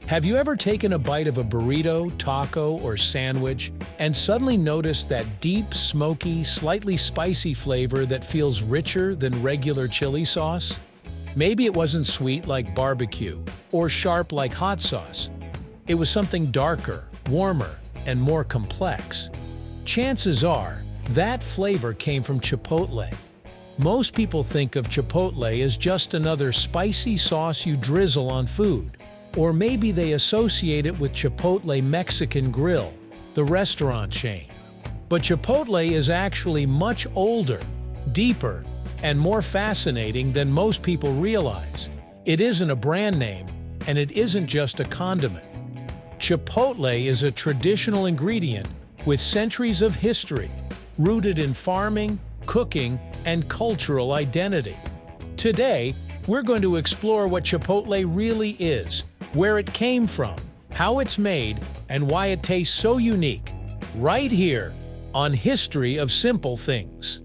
Have you ever taken a bite of a burrito, taco, or sandwich and suddenly noticed that deep, smoky, slightly spicy flavor that feels richer than regular chili sauce? Maybe it wasn't sweet like barbecue or sharp like hot sauce. It was something darker, warmer, and more complex. Chances are, that flavor came from Chipotle. Most people think of Chipotle as just another spicy sauce you drizzle on food. Or maybe they associate it with Chipotle Mexican Grill, the restaurant chain. But Chipotle is actually much older, deeper, and more fascinating than most people realize. It isn't a brand name, and it isn't just a condiment. Chipotle is a traditional ingredient with centuries of history, rooted in farming, cooking, and cultural identity. Today, we're going to explore what Chipotle really is, where it came from, how it's made, and why it tastes so unique, right here on History of Simple Things.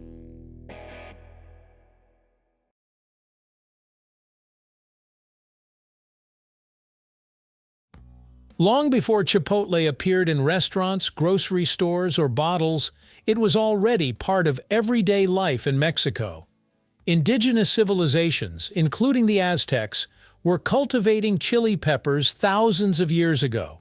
Long before Chipotle appeared in restaurants, grocery stores, or bottles, it was already part of everyday life in Mexico. Indigenous civilizations, including the Aztecs, were cultivating chili peppers thousands of years ago.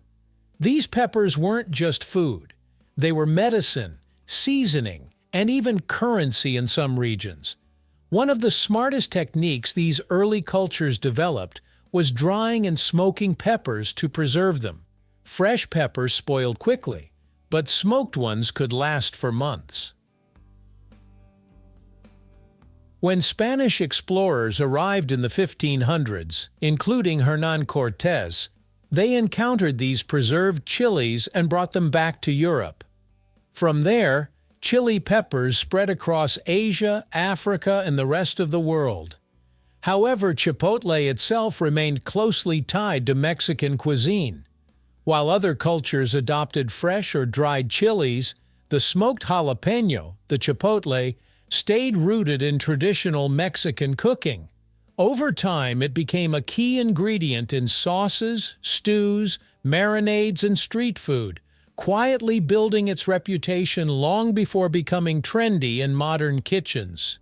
These peppers weren't just food. They were medicine, seasoning, and even currency in some regions. One of the smartest techniques these early cultures developed was drying and smoking peppers to preserve them. Fresh peppers spoiled quickly, but smoked ones could last for months. When Spanish explorers arrived in the 1500s, including Hernán Cortés, they encountered these preserved chilies and brought them back to Europe. From there, chili peppers spread across Asia, Africa, and the rest of the world. However, Chipotle itself remained closely tied to Mexican cuisine. While other cultures adopted fresh or dried chilies, the smoked jalapeño, the Chipotle, stayed rooted in traditional Mexican cooking. Over time, it became a key ingredient in sauces, stews, marinades, and street food, quietly building its reputation long before becoming trendy in modern kitchens.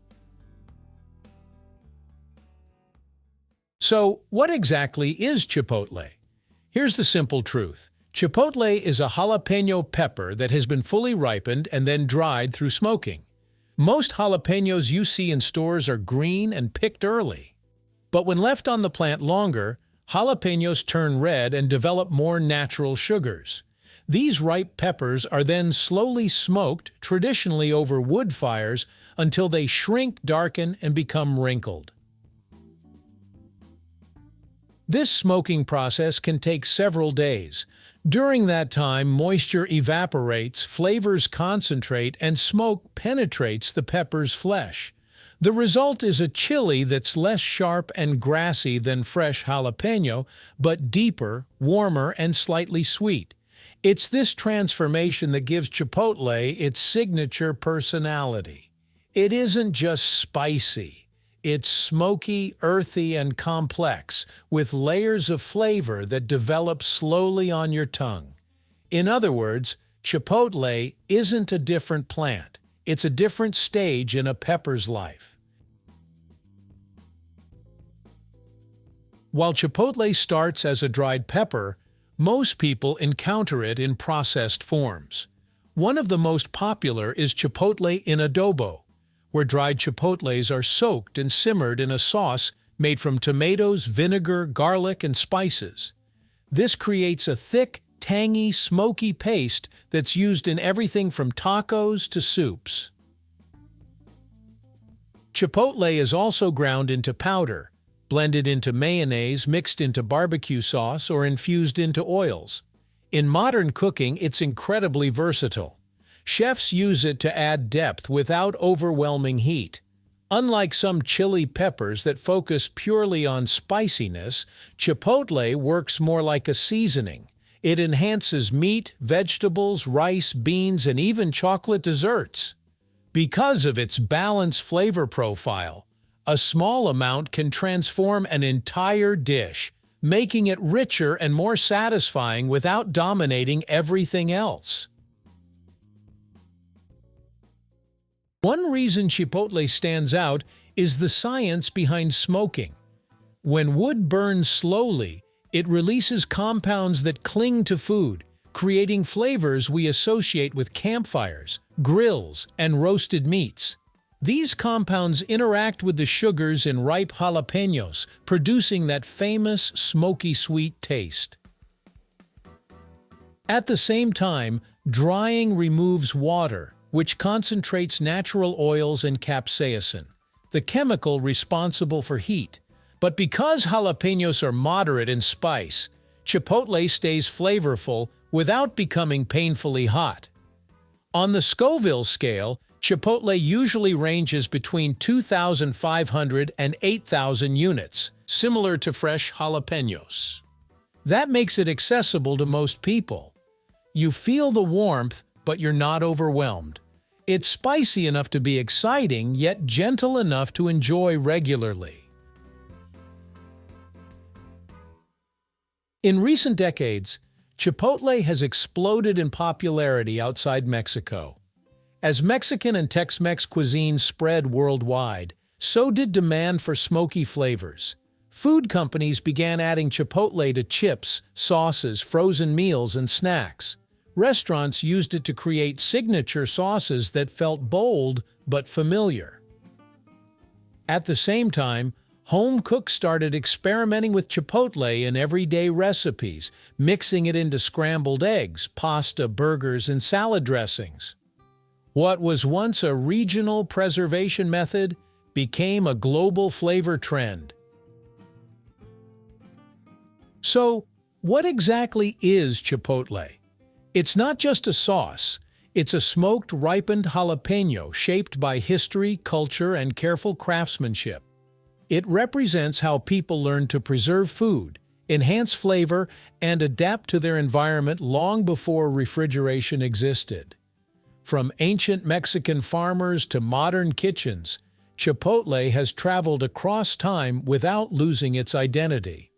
So, what exactly is Chipotle? Here's the simple truth. Chipotle is a jalapeno pepper that has been fully ripened and then dried through smoking. Most jalapenos you see in stores are green and picked early. But when left on the plant longer, jalapenos turn red and develop more natural sugars. These ripe peppers are then slowly smoked, traditionally over wood fires, until they shrink, darken, and become wrinkled. This smoking process can take several days. During that time, moisture evaporates, flavors concentrate, and smoke penetrates the pepper's flesh. The result is a chili that's less sharp and grassy than fresh jalapeno, but deeper, warmer, and slightly sweet. It's this transformation that gives Chipotle its signature personality. It isn't just spicy. It's smoky, earthy, and complex, with layers of flavor that develop slowly on your tongue. In other words, Chipotle isn't a different plant. It's a different stage in a pepper's life. While Chipotle starts as a dried pepper, most people encounter it in processed forms. One of the most popular is Chipotle in adobo, where dried chipotles are soaked and simmered in a sauce made from tomatoes, vinegar, garlic, and spices. This creates a thick, tangy, smoky paste that's used in everything from tacos to soups. Chipotle is also ground into powder, blended into mayonnaise, mixed into barbecue sauce, or infused into oils. In modern cooking, it's incredibly versatile. Chefs use it to add depth without overwhelming heat. Unlike some chili peppers that focus purely on spiciness, Chipotle works more like a seasoning. It enhances meat, vegetables, rice, beans, and even chocolate desserts. Because of its balanced flavor profile, a small amount can transform an entire dish, making it richer and more satisfying without dominating everything else. One reason Chipotle stands out is the science behind smoking. When wood burns slowly, it releases compounds that cling to food, creating flavors we associate with campfires, grills, and roasted meats. These compounds interact with the sugars in ripe jalapeños, producing that famous smoky sweet taste. At the same time, drying removes water, which concentrates natural oils and capsaicin, the chemical responsible for heat. But because jalapeños are moderate in spice, Chipotle stays flavorful without becoming painfully hot. On the Scoville scale, Chipotle usually ranges between 2,500 and 8,000 units, similar to fresh jalapeños. That makes it accessible to most people. You feel the warmth, but you're not overwhelmed. It's spicy enough to be exciting, yet gentle enough to enjoy regularly. In recent decades, Chipotle has exploded in popularity outside Mexico. As Mexican and Tex-Mex cuisine spread worldwide, so did demand for smoky flavors. Food companies began adding Chipotle to chips, sauces, frozen meals, and snacks. Restaurants used it to create signature sauces that felt bold but familiar. At the same time, home cooks started experimenting with Chipotle in everyday recipes, mixing it into scrambled eggs, pasta, burgers, and salad dressings. What was once a regional preservation method became a global flavor trend. So, what exactly is Chipotle? It's not just a sauce. It's a smoked, ripened jalapeño shaped by history, culture, and careful craftsmanship. It represents how people learned to preserve food, enhance flavor, and adapt to their environment long before refrigeration existed. From ancient Mexican farmers to modern kitchens, Chipotle has traveled across time without losing its identity.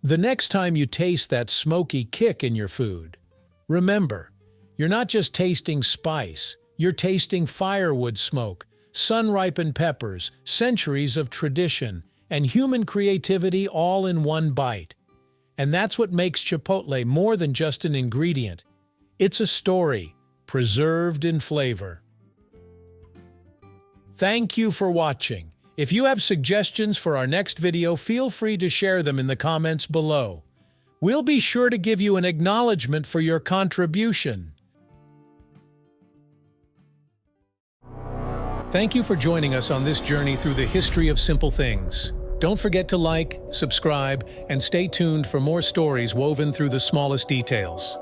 The next time you taste that smoky kick in your food, remember, you're not just tasting spice, you're tasting firewood smoke, sun-ripened peppers, centuries of tradition, and human creativity all in one bite. And that's what makes Chipotle more than just an ingredient. It's a story, preserved in flavor. Thank you for watching. If you have suggestions for our next video, feel free to share them in the comments below. We'll be sure to give you an acknowledgement for your contribution. Thank you for joining us on this journey through the history of simple things. Don't forget to like, subscribe, and stay tuned for more stories woven through the smallest details.